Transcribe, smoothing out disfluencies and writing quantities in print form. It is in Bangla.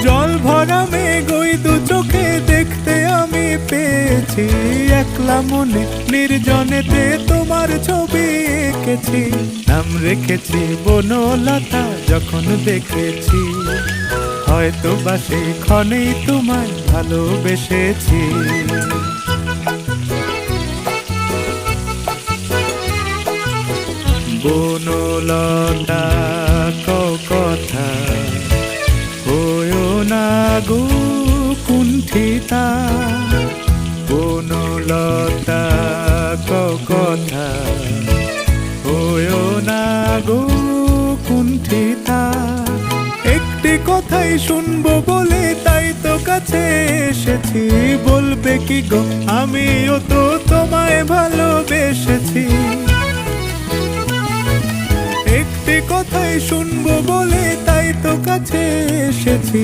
জল ভরা মেঘ ওই দু চোখে দেখতে আমি পেয়েছি, একলা মনে নির্জনেতে তোমার ছবি এঁকেছি। নাম রেখেছি বনলতা যখন দেখেছি, হয়তো বা সেই ক্ষণেই তোমায় ভালোবেসেছি। বনলতা কথা হয়ো না গো কুণ্ঠিতা, বনলতা কথা হয়ো না গো কুণ্ঠিতা। একটি কথাই শুনবো বলে তাই তো কাছে এসেছি, বলবে কি গো আমিও তো তোমায় ভালোবেসেছি। একটি কথাই শুনবো বলে তাই তো কাছে এসেছি,